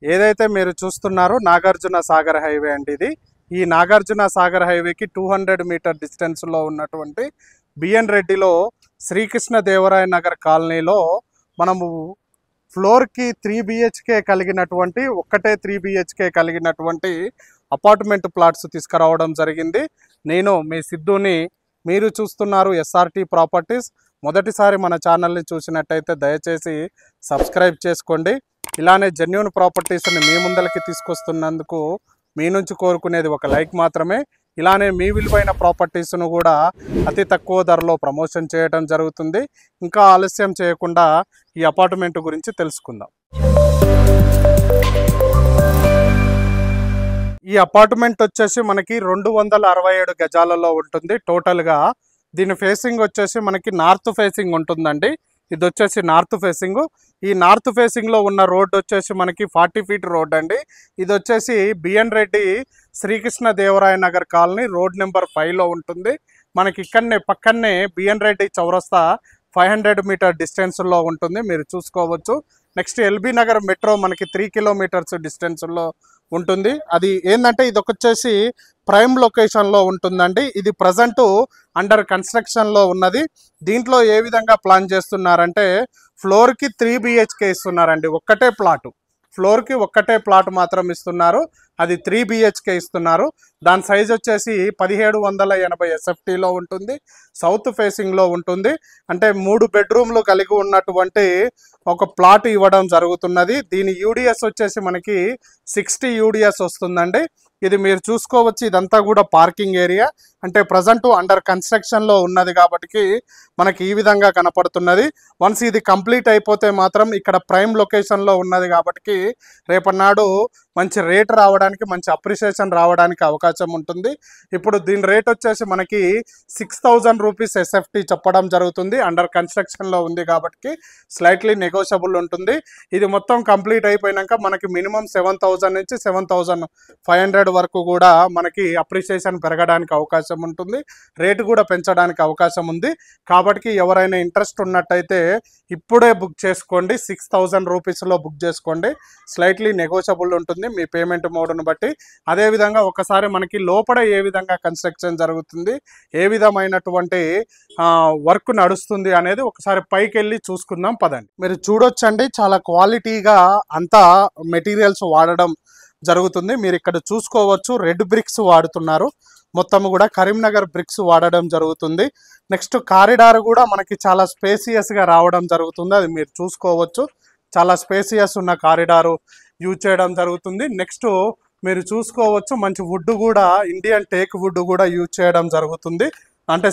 ఏదైతే మీరు చూస్తున్నారో నాగార్జున సాగర్ హైవే అండి ఇది. ఈ నాగార్జున సాగర్ హైవేకి 200 మీటర్ డిస్టెన్స్లో ఉన్నటువంటి బిఎన్ రెడ్డిలో శ్రీకృష్ణదేవరాయ నగర్ కాలనీలో మనము ఫ్లోర్కి 3 BHK కలిగినటువంటి ఒక్కటే 3 BHK కలిగినటువంటి అపార్ట్మెంట్ ప్లాట్స్ తీసుకురావడం జరిగింది. నేను మీ సిద్ధుని, మీరు చూస్తున్నారు SRT ప్రాపర్టీస్. మొదటిసారి మన ఛానల్ని చూసినట్టయితే దయచేసి సబ్స్క్రైబ్ చేసుకోండి. ఇలానే జెన్యూన్ ప్రాపర్టీస్ని మీ ముందలకి తీసుకొస్తున్నందుకు మీ నుంచి కోరుకునేది ఒక లైక్ మాత్రమే. ఇలానే మీ విలువైన ప్రాపర్టీస్ను కూడా అతి తక్కువ ధరలో ప్రమోషన్ చేయడం జరుగుతుంది. ఇంకా ఆలస్యం చేయకుండా ఈ అపార్ట్మెంట్ గురించి తెలుసుకుందాం. ఈ అపార్ట్మెంట్ వచ్చేసి మనకి 267 గజాలలో ఉంటుంది టోటల్గా. దీని ఫేసింగ్ వచ్చేసి మనకి నార్త్ ఫేసింగ్ ఉంటుందండి. ఇది వచ్చేసి నార్త్ ఫేసింగ్. ఈ నార్త్ ఫేసింగ్లో ఉన్న రోడ్ వచ్చేసి మనకి 40 ఫీట్ రోడ్ అండి. ఇది వచ్చేసి B N Reddy Srikrishnadevaraya Nagar colony road number 5లో ఉంటుంది. మనకి పక్కనే బిఎన్ రెడ్డి చౌరస్తా 500 మీటర్ డిస్టెన్స్లో ఉంటుంది, మీరు చూసుకోవచ్చు. నెక్స్ట్ ఎల్బీ నగర్ మెట్రో మనకి 3 కిలోమీటర్స్ డిస్టెన్స్లో ఉంటుంది. అది ఏంటంటే ఇది వచ్చేసి ప్రైమ్ లొకేషన్లో ఉంటుందండి. ఇది ప్రజెంటు అండర్ కన్స్ట్రక్షన్లో ఉన్నది. దీంట్లో ఏ విధంగా ప్లాన్ చేస్తున్నారంటే ఫ్లోర్కి 3 BHK ఇస్తున్నారండి. ఒక్కటే ప్లాటు, ఫ్లోర్కి ఒక్కటే ప్లాట్ మాత్రం ఇస్తున్నారు. అది 3 BHK ఇస్తున్నారు. దాని సైజ్ వచ్చేసి 1780 SFTలో ఉంటుంది. సౌత్ ఫేసింగ్లో ఉంటుంది. అంటే 3 బెడ్రూమ్లు కలిగి ఉన్నటువంటి ఒక ప్లాట్ ఇవ్వడం జరుగుతున్నది. దీని UDS వచ్చేసి మనకి 60 UDS వస్తుందండి. ఇది మీరు చూసుకోవచ్చు. ఇదంతా కూడా పార్కింగ్ ఏరియా. అంటే ప్రజెంట్ అండర్ కన్స్ట్రక్షన్లో ఉన్నది కాబట్టి మనకి ఈ విధంగా కనపడుతున్నది. వన్స్ ఇది కంప్లీట్ అయిపోతే మాత్రం ఇక్కడ ప్రైమ్ లొకేషన్లో ఉన్నది కాబట్టి రేపన్నాడు మంచి రేట్ రావడానికి, మంచి అప్రిషియేషన్ రావడానికి అవకాశం ఉంటుంది. ఇప్పుడు దీని రేట్ వచ్చేసి మనకి 6000 రూపీస్ SFT చెప్పడం జరుగుతుంది. అండర్ కన్స్ట్రక్షన్లో ఉంది కాబట్టి స్లైట్లీ నెగోషియబుల్ ఉంటుంది. ఇది మొత్తం కంప్లీట్ అయిపోయినాక మనకి మినిమం 7000 నుంచి 7500 వరకు కూడా మనకి అప్రిషియేషన్ పెరగడానికి అవకాశం ఉంటుంది. రేటు కూడా పెంచడానికి అవకాశం ఉంది. కాబట్టి ఎవరైనా ఇంట్రెస్ట్ ఉన్నట్టయితే ఇప్పుడే బుక్ చేసుకోండి. 6000 రూపీస్లో బుక్ చేసుకోండి. స్లైట్లీ నెగోషియబుల్ ఉంటుంది మీ పేమెంట్ మోడ్ను బట్టి. అదేవిధంగా ఒకసారి మనకి లోపల ఏ విధంగా కన్స్ట్రక్షన్ జరుగుతుంది, ఏ విధమైనటువంటి వర్క్ నడుస్తుంది అనేది ఒకసారి పైకి వెళ్ళి చూసుకుందాం పదండి. మీరు చూడొచ్చండి, చాలా క్వాలిటీగా అంతా మెటీరియల్స్ వాడడం జరుగుతుంది. మీరు ఇక్కడ చూసుకోవచ్చు, రెడ్ బ్రిక్స్ వాడుతున్నారు. మొత్తం కూడా కరీంనగర్ బ్రిక్స్ వాడడం జరుగుతుంది. నెక్స్ట్ కారిడార్ కూడా మనకి చాలా స్పేసియస్గా రావడం జరుగుతుంది. అది మీరు చూసుకోవచ్చు. చాలా స్పేసియస్ ఉన్న కారిడారు యూజ్ చేయడం జరుగుతుంది. నెక్స్ట్ మీరు చూసుకోవచ్చు, మంచి వుడ్ కూడా ఇండియన్ టేక్ వుడ్ కూడా యూజ్ చేయడం జరుగుతుంది. అంటే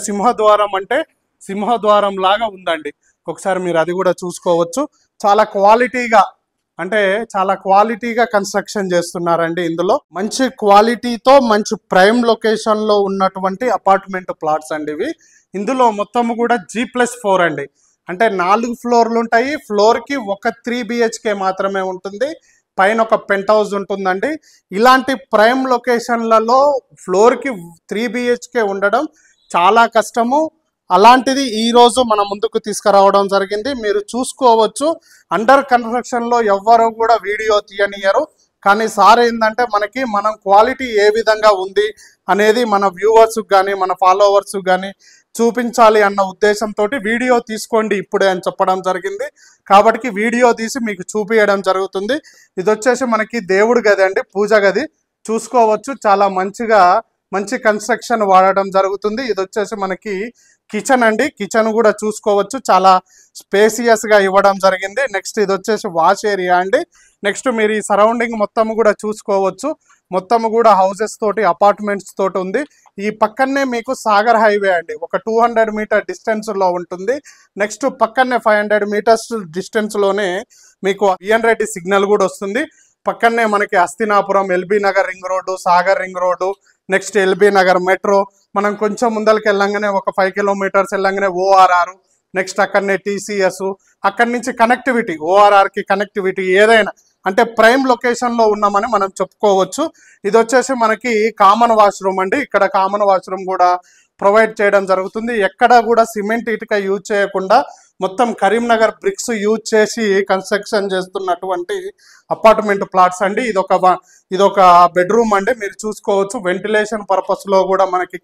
సింహద్వారం లాగా ఉందండి. ఒకసారి మీరు అది కూడా చూసుకోవచ్చు. చాలా క్వాలిటీగా కన్స్ట్రక్షన్ చేస్తున్నారండి. ఇందులో మంచి క్వాలిటీతో మంచి ప్రైమ్ లొకేషన్లో ఉన్నటువంటి అపార్ట్మెంట్ ప్లాట్స్ అండి ఇవి. ఇందులో మొత్తం కూడా G+4 అండి. అంటే 4 ఫ్లోర్లు ఉంటాయి. ఫ్లోర్కి ఒక 3 BHK మాత్రమే ఉంటుంది. పైన ఒక పెంట్ హౌస్ ఉంటుందండి. ఇలాంటి ప్రైమ్ లొకేషన్లలో ఫ్లోర్కి 3 BHK ఉండడం చాలా కష్టము. అలాంటిది ఈరోజు మన ముందుకు తీసుకురావడం జరిగింది. మీరు చూసుకోవచ్చు, అండర్ కన్స్ట్రక్షన్లో ఎవ్వరు కూడా వీడియో తీయనియరు. కానీ సార్ ఏంటంటే మనం క్వాలిటీ ఏ విధంగా ఉంది అనేది మన వ్యూవర్స్కి కానీ మన ఫాలోవర్స్కి కానీ చూపించాలి అన్న ఉద్దేశంతో వీడియో తీసుకోండి ఇప్పుడే అని చెప్పడం జరిగింది. కాబట్టి వీడియో తీసి మీకు చూపించడం జరుగుతుంది. ఇది వచ్చేసి మనకి దేవుడి గది అండి, పూజ గది. చూసుకోవచ్చు, చాలా మంచి కన్స్ట్రక్షన్ వాడడం జరుగుతుంది. ఇది వచ్చేసి మనకి కిచెన్ అండి. కిచెన్ కూడా చూసుకోవచ్చు, చాలా స్పేసియస్గా ఇవ్వడం జరిగింది. నెక్స్ట్ ఇది వచ్చేసి వాష్ ఏరియా అండి. నెక్స్ట్ మీరు ఈ సరౌండింగ్ మొత్తం కూడా చూసుకోవచ్చు. మొత్తం కూడా హౌసెస్ తోటి, అపార్ట్మెంట్స్ తోటి ఉంది. ఈ పక్కనే మీకు సాగర్ హైవే అండి, ఒక 200 మీటర్ డిస్టెన్స్లో ఉంటుంది. నెక్స్ట్ పక్కనే 500 మీటర్స్ డిస్టెన్స్లోనే మీకు బిఎన్ రెడ్డి సిగ్నల్ కూడా వస్తుంది. పక్కనే మనకి Hastinapuram, LB Nagar ring road, Sagar ring road, next LB Nagar metro. మనం కొంచెం ముందరికి వెళ్ళంగానే ఒక 5 కిలోమీటర్స్ వెళ్ళంగానే ORR, నెక్స్ట్ అక్కడనే TCS. అక్కడి నుంచి కనెక్టివిటీ, ORRకి కనెక్టివిటీ ఏదైనా అంటే ప్రైమ్ లొకేషన్లో ఉన్నామని మనం చెప్పుకోవచ్చు. ఇది వచ్చేసి మనకి కామన్ వాష్రూమ్ అండి. ఇక్కడ కామన్ వాష్రూమ్ కూడా ప్రొవైడ్ చేయడం జరుగుతుంది. ఎక్కడ కూడా సిమెంట్ ఇటుక యూజ్ చేయకుండా మొత్తం కరీంనగర్ బ్రిక్స్ యూజ్ చేసి కన్స్ట్రక్షన్ చేస్తున్నటువంటి అపార్ట్మెంట్ ప్లాట్స్ అండి. ఇదొక బెడ్రూమ్ అండి. మీరు చూసుకోవచ్చు వెంటిలేషన్ పర్పస్లో కూడా మనకి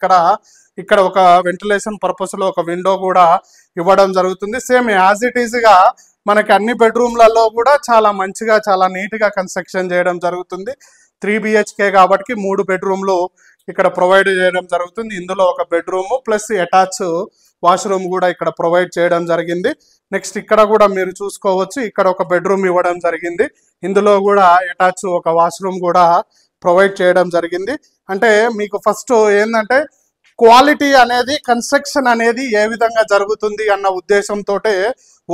ఇక్కడ ఒక వెంటిలేషన్ పర్పస్లో ఒక విండో కూడా ఇవ్వడం జరుగుతుంది. సేమ్ యాజ్ ఇట్ ఈజ్గా మనకి అన్ని బెడ్రూమ్లలో కూడా చాలా మంచిగా చాలా నీట్గా కన్స్ట్రక్షన్ చేయడం జరుగుతుంది. 3 BHK కాబట్టి 3 బెడ్రూమ్లు ఇక్కడ ప్రొవైడ్ చేయడం జరుగుతుంది. ఇందులో ఒక బెడ్రూమ్ ప్లస్ అటాచ్ వాష్రూమ్ కూడా ఇక్కడ ప్రొవైడ్ చేయడం జరిగింది. నెక్స్ట్ ఇక్కడ కూడా మీరు చూసుకోవచ్చు, ఇక్కడ ఒక బెడ్రూమ్ ఇవ్వడం జరిగింది. ఇందులో కూడా అటాచ్ ఒక వాష్రూమ్ కూడా ప్రొవైడ్ చేయడం జరిగింది. అంటే మీకు ఫస్ట్ ఏంటంటే క్వాలిటీ అనేది కన్స్ట్రక్షన్ అనేది ఏ విధంగా జరుగుతుంది అన్న ఉద్దేశంతో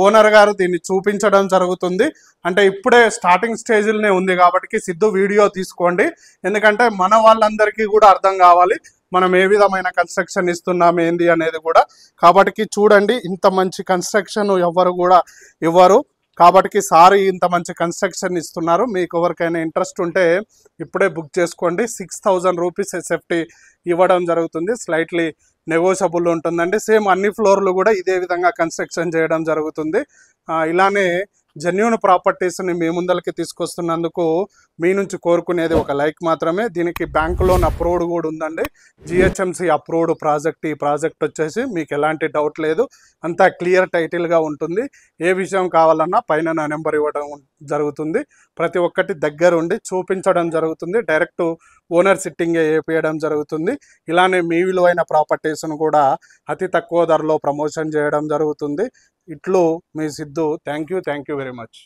ఓనర్ గారు దీన్ని చూపించడం జరుగుతుంది. అంటే ఇప్పుడే స్టార్టింగ్ స్టేజ్లోనే ఉంది కాబట్టి సిద్ధు వీడియో తీసుకోండి, ఎందుకంటే మన వాళ్ళందరికీ కూడా అర్థం కావాలి మనం ఏ విధమైన కన్స్ట్రక్షన్ ఇస్తున్నాం ఏంది అనేది కూడా. కాబట్టి చూడండి, ఇంత మంచి కన్స్ట్రక్షన్ ఎవరు కూడా ఇవ్వరు. కాబట్టి సారీ ఇంత మంచి కన్స్ట్రక్షన్ ఇస్తున్నారు. మీకు ఎవరికైనా ఇంట్రెస్ట్ ఉంటే ఇప్పుడే బుక్ చేసుకోండి. 6000 రూపీస్ ఎస్ఎఫ్టీ ఇవ్వడం జరుగుతుంది. స్లైట్లీ నెగోషియబుల్ ఉంటుందండి. సేమ్ అన్ని ఫ్లోర్లు కూడా ఇదే విధంగా కన్స్ట్రక్షన్ చేయడం జరుగుతుంది. ఇలానే జెన్యూన్ ప్రాపర్టీస్ని మీ ముందరికి తీసుకొస్తున్నందుకు మీ నుంచి కోరుకునేది ఒక లైక్ మాత్రమే. దీనికి బ్యాంక్ లోన్ అప్రూవ్డ్ కూడా ఉందండి. GHMC approved project. ఈ ప్రాజెక్ట్ వచ్చేసి మీకు ఎలాంటి డౌట్ లేదు, అంతా క్లియర్ టైటిల్గా ఉంటుంది. ఏ విషయం కావాలన్నా పైన నా నెంబర్ ఇవ్వడం జరుగుతుంది. ప్రతి ఒక్కటి దగ్గరుండి చూపించడం జరుగుతుంది. డైరెక్ట్ ఓనర్ సిట్టింగే వేయడం జరుగుతుంది. ఇలానే మీ విలువైన ప్రాపర్టీస్ను కూడా అతి తక్కువ ధరలో ప్రమోషన్ చేయడం జరుగుతుంది. ఇట్లు మీ Siddhu. Thank you very much.